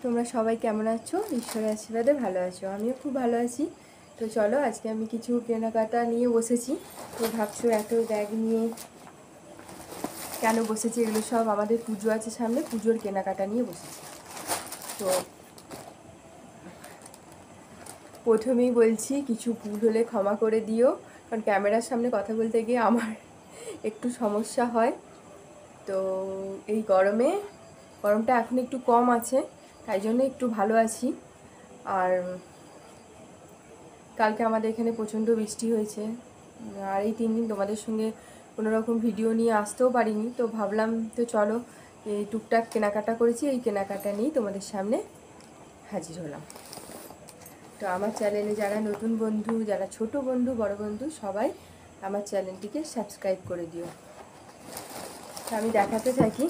তোমরা সবাই কেমন আছো? ঈশ্বরের আশীর্বাদে ভালো আছো, আমিও খুব ভালো আছি। তো চলো, আজকে আমি কিছু কেনাকাটা নিয়ে বসেছি। তো ভাবছো এত ব্যাগ নিয়ে কেন বসেছি? এগুলো সব আমাদের পুজো আছে সামনে, পুজোর কেনাকাটা নিয়ে বসেছি। তো প্রথমেই বলছি, কিছু ভুল হলে ক্ষমা করে দিও, কারণ ক্যামেরার সামনে কথা বলতে গিয়ে আমার একটু সমস্যা হয়। তো এই গরমটা এখন একটু কম আছে, তাই জন্য একটু ভালো আছি। আর কালকে আমাদের এখানে প্রচণ্ড বৃষ্টি হয়েছে, আর এই 3 দিন তোমাদের সঙ্গে কোনো রকম ভিডিও নিয়ে আসতেও পারিনি। তো ভাবলাম, তো চলো এই টুকটাক কেনাকাটা করেছি, এই কেনাকাটা নিয়েই তোমাদের সামনে হাজির হলাম। তো আমার চ্যানেলে যারা নতুন বন্ধু, যারা ছোট বন্ধু, বড় বন্ধু, সবাই আমার চ্যানেলটিকে সাবস্ক্রাইব করে দিও। তো আমি দেখাতে থাকি।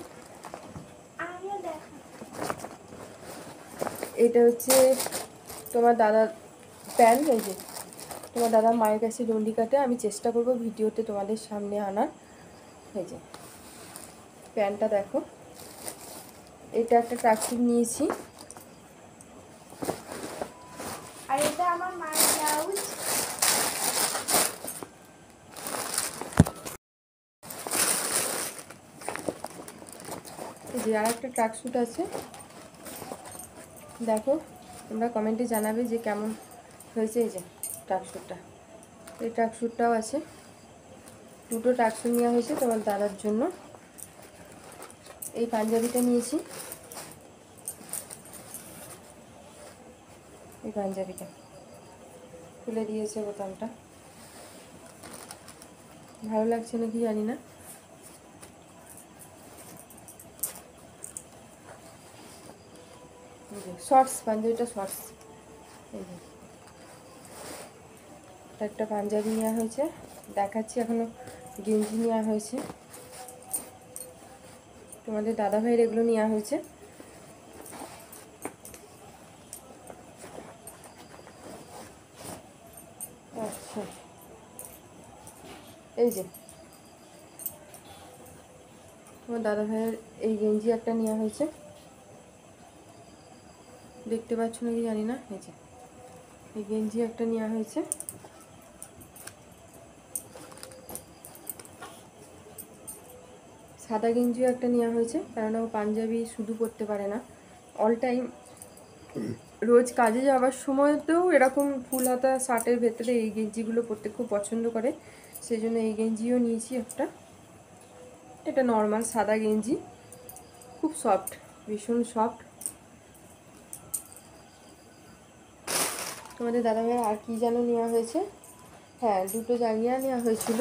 এটা হচ্ছে তোমার দাদার প্যান্ট। এই যে তোমার দাদা মায়ের কাছে ডন্ডি কাটে, আমি চেষ্টা করব ভিডিওতে তোমাদের সামনে আনার। এই যে প্যান্টটা দেখো, এটা একটা ট্রাকসুট নিয়েছি, আর এটা আমার মায়ের ব্লাউজ। এই যে আর একটা ট্রাকসুট আছে, দেখো তোমরা কমেন্টে জানাবে যে কেমন হয়েছে। এই যে ট্রাকসুটটা, এই ট্রাকসুটটাও আছে। দুটো ট্রাকসুট নেওয়া হয়েছে তোমার দাদার জন্য। এই পাঞ্জাবিটা নিয়েছি, এই পাঞ্জাবিটা খুলে দিয়েছে বোতামটা, ভালো লাগছে না কি জানি না। শর্টস, পাঞ্জাবিটা শর্টস। এই যে একটা পাঞ্জাবি নেওয়া হয়েছে, দেখাচ্ছি। এখনো গেঞ্জি নেওয়া হয়েছে, তোমাদের দাদা ভাইয়ের এগুলো নেওয়া হয়েছে। আচ্ছা, এই যে তোমার দাদা ভাইয়ের এই গেঞ্জি একটা নেওয়া হয়েছে, দেখতে পাচ্ছ নাকি জানি না। এই যে এই গেঞ্জি একটা নেওয়া হয়েছে। সাদা গেঞ্জিও একটা নেওয়া হয়েছে, কারণ ও পাঞ্জাবি শুধু পরতে পারে না, অল টাইম রোজ কাজে যাওয়ার সময়তেও এরকম ফুল হাতা শার্টের ভেতরে এই গেঞ্জিগুলো পরতে খুব পছন্দ করে, সেই জন্য এই গেঞ্জিও নিয়েছি একটা। এটা নর্মাল সাদা গেঞ্জি, খুব সফট, ভীষণ সফট। তোমাদের দাদাভাইয়ের আর কি যেন নেওয়া হয়েছে, হ্যাঁ দুটো জাঙ্গিয়া নেওয়া হয়েছিল।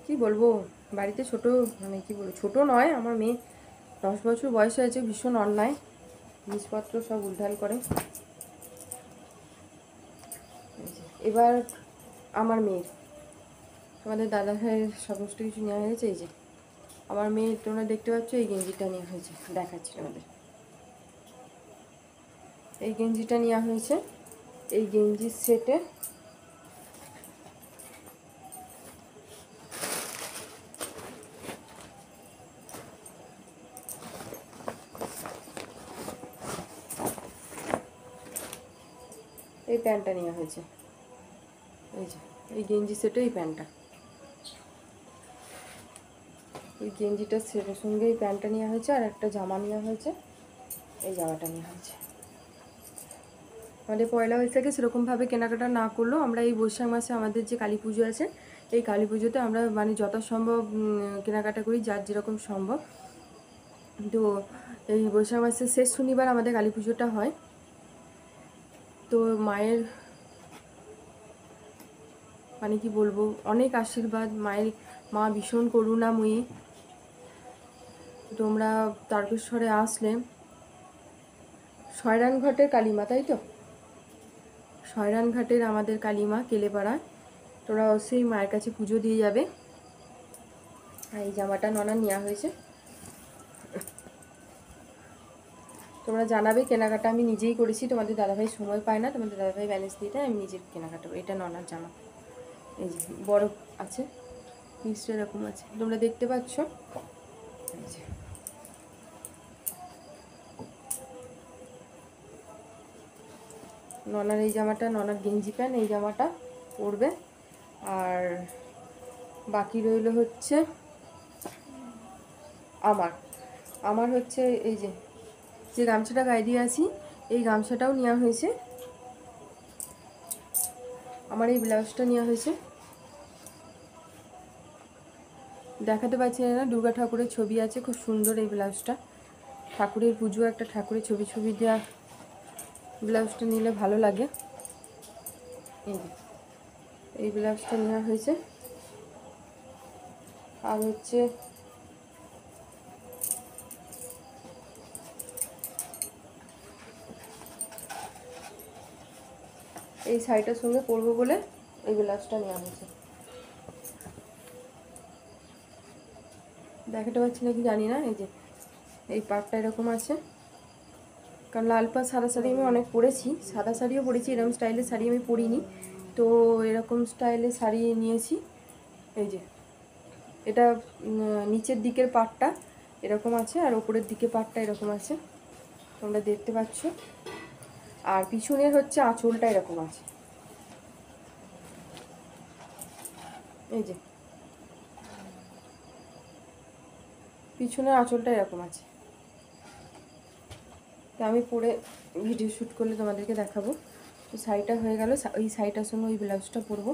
কি বলবো, বাড়িতে ছোট, মানে কি বলবো, ছোট নয়, আমার মেয়ে 10 বছর বয়স হয়েছে, ভীষণ অন্যায়, জিনিসপত্র সব উদ্ধার করে। এবার আমার মেয়ের, তোমাদের দাদা ভাইয়ের সমস্ত কিছু নেওয়া হয়েছে। এই যে আমার মেয়ে, তোমরা দেখতে পাচ্ছ এই গেঞ্জিটা নেওয়া হয়েছে, দেখাচ্ছি তোমাদের। এই গেঞ্জিটা নেওয়া হয়েছে, এই গেঞ্জির সেটে এই প্যান্টটা নেওয়া হয়েছে। এই যে এই গেঞ্জি সেটে এই প্যান্টটা, এই গেঞ্জিটার সেটের সঙ্গে এই প্যান্টটা নেওয়া হয়েছে, আর একটা জামা নেওয়া হয়েছে, এই জামাটা নেওয়া হয়েছে। আমাদের পয়লা বৈশাখে সেরকমভাবে কেনাকাটা না করলেও আমরা এই বৈশাখ মাসে আমাদের যে কালী পুজো আছে, এই কালী পুজোতে আমরা মানে যথাসম্ভব কেনাকাটা করি, যার যেরকম সম্ভব। তো এই বৈশাখ মাসের শেষ শনিবার আমাদের কালী পুজোটা হয়। তো মায়ের মানে কি বলবো, অনেক আশীর্বাদ মায়ের, মা ভীষণ করুণাময়ী। তোমরা তারকেশ্বরে আসলে, শয়রানঘাটের কালীমা, তাই তো, শয়রানঘাটের আমাদের কালীমা কেলেপাড়ায়, তোরা অবশ্যই মায়ের কাছে পুজো দিয়ে যাবে। আর এই জামাটা ননা নেওয়া হয়েছে। তোমরা জানাবে, কেনাকাটা আমি নিজেই করেছি, তোমাদের দাদাভাই সময় পায় না, তোমাদের দাদাভাই ব্যালেন্স দিয়ে দেয়, আমি নিজের কেনাকাটা করি। এটা ননার জামা, এই যে বরফ আছে, পিসটা এরকম আছে, তোমরা দেখতে পাচ্ছ। এই যে ননার এই জামাটা, ননার গেঞ্জি প্যান্ট এই জামাটা পরবে। আর বাকি রইল হচ্ছে আমার আমার হচ্ছে এই যে যে গামছাটা গায়ে দিয়ে আছি, এই গামছাটাও নেওয়া হয়েছে। আমার এই ব্লাউজটা নেওয়া হয়েছে। দেখাতে পাচ্ছি না, দুর্গা ঠাকুরের ছবি আছে, খুব সুন্দর এই ব্লাউজটা। ঠাকুরের পুজো, একটা ঠাকুরের ছবি ছবি দেওয়া ব্লাউজটা নিলে ভালো লাগে। এই যে এই ব্লাউজটা নেওয়া হয়েছে। আর হচ্ছে এই শাড়িটার সঙ্গে পরবো বলে এই ব্লাউজটা নেওয়া হয়েছে। দেখাতে পাচ্ছি না কি জানি না, এই যে এই পাটটা এরকম আছে। কারণ লাল পাড় সাদা শাড়ি আমি অনেক পরেছি, সাদা শাড়িও পরেছি, এরকম স্টাইলের শাড়ি আমি পরিনি। তো এরকম স্টাইলের শাড়ি নিয়েছি। এই যে এটা নিচের দিকের পাটটা এরকম আছে, আর ওপরের দিকে পাটটা এরকম আছে, তোমরা দেখতে পাচ্ছ। আর পিছনের হচ্ছে আঁচলটা এরকম আছে। এই যে পিছনের আঁচলটা এরকম আছে। তো আমি পরে ভিডিও শ্যুট করলে তোমাদেরকে দেখাবো। তো শাড়িটা হয়ে গেল, ওই শাড়িটার সঙ্গে ওই ব্লাউজটা পরবো।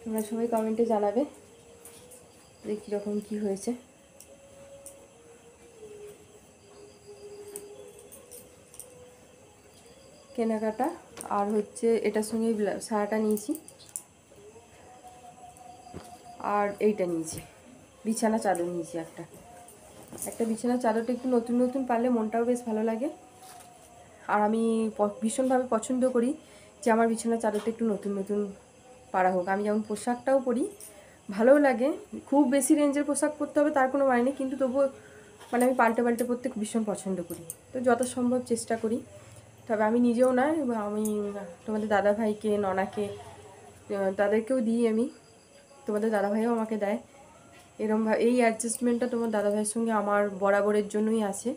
তোমরা সবাই কমেন্টে জানাবে যে কীরকম কী হয়েছে। কেনাকাটা আর হচ্ছে এটার সঙ্গে সায়াটা নিয়েছি, আর এইটা নিয়েছি, বিছানা চাদর নিয়েছি একটা। বিছানা চাদরটা একটু নতুন নতুন পারলে মনটাও বেশ ভালো লাগে। আর আমি ভীষণভাবে পছন্দ করি যে আমার বিছানা চাদরটা একটু নতুন নতুন পাড়া হোক। আমি যেমন পোশাকটাও পরি, ভালোও লাগে। খুব বেশি রেঞ্জের পোশাক পরতে হবে তার কোনো মানে নেই, কিন্তু তবুও মানে আমি পাল্টে পাল্টে পরতে ভীষণ পছন্দ করি। তো যত সম্ভব চেষ্টা করি। তবে আমি নিজেও না, আমি তোমাদের দাদাভাইকে, ননাকে, তাদেরকেও দিই আমি। তোমাদের দাদাভাইও আমাকে দেয়। এরমভাবে এই অ্যাডজাস্টমেন্টটা তোমার দাদাভাইয়ের সঙ্গে আমার বরাবরের জন্যই আছে।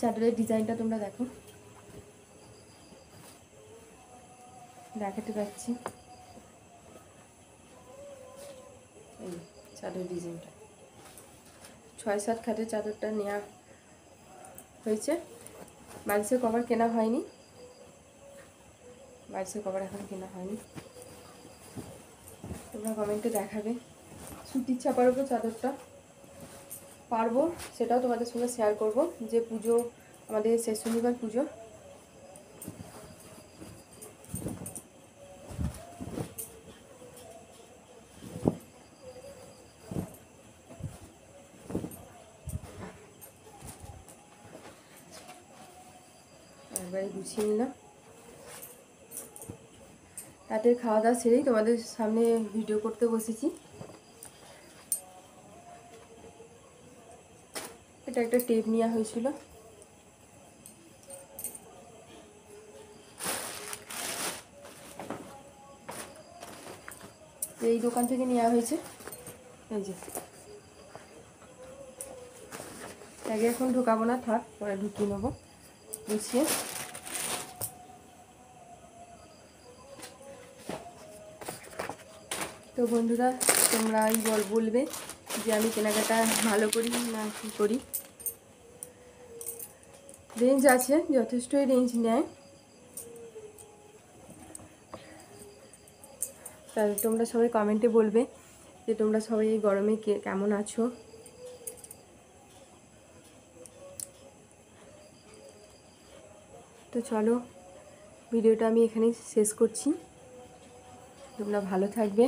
চাদরের ডিজাইনটা তোমরা দেখো, দেখাতে পাচ্ছি। এই চাদরের ডিজাইনটা 6-7 খাটের চাদরটা নেওয়া হয়েছে। বালিশের কভার কেনা হয়নি, বালিশের কভার এখন কেনা হয়নি। তোমরা কমেন্টে দেখাবে সুতির ছাপার উপর চাদরটা পারবো, সেটাও তোমাদের সঙ্গে শেয়ার করব। যে পুজো আমাদের শেষ শনিবার পুজো, একবারে গুছিয়ে নিলাম। রাতের খাওয়া দাওয়া সেরেই তোমাদের সামনে ভিডিও করতে বসেছি। এটা একটা টেপ নেওয়া হয়েছিল, এই দোকান থেকে নেওয়া হয়েছে। এই যে আগে এখন ঢোকাবো না, থাক, পরে ঢুকিয়ে নেবো গুছিয়ে। তো বন্ধুরা, তোমরাই বলবে যে আমি কেনাকাটা ভালো করি না কী করি। রেঞ্জ আছে, যথেষ্টই রেঞ্জ নেয়। তাহলে তোমরা সবাই কমেন্টে বলবে যে তোমরা সবাই এই গরমে কেমন আছো। তো চলো, ভিডিওটা আমি এখানেই শেষ করছি। তোমরা ভালো থাকবে।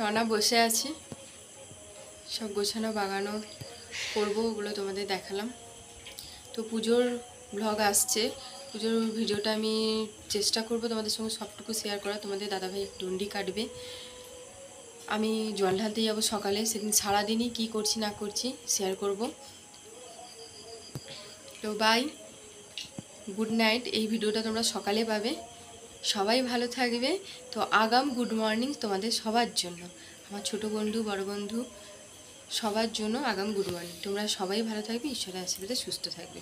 রনা বসে আছে, সব গোছানো বাগানো করবো, ওগুলো তোমাদের দেখালাম। তো পুজোর ব্লগ আসছে, পুজোর ভিডিওটা আমি চেষ্টা করব তোমাদের সঙ্গে সবটুকু শেয়ার করা। তোমাদের দাদাভাই ডন্ডি কাটবে, আমি জল ঢালতে যাবো সকালে, সেদিন সারাদিনই কী করছি না করছি শেয়ার করব। তো বাই, গুড নাইট। এই ভিডিওটা তোমরা সকালে পাবে। সবাই ভালো থাকবে। তো আগাম গুড মর্নিং তোমাদের সবার জন্য, আমার ছোট বন্ধু বড় বন্ধু সবার জন্য আগাম গুড মর্নিং। তোমরা সবাই ভালো থাকবে, ঈশ্বরের আশীর্বাদে সুস্থ থাকবে।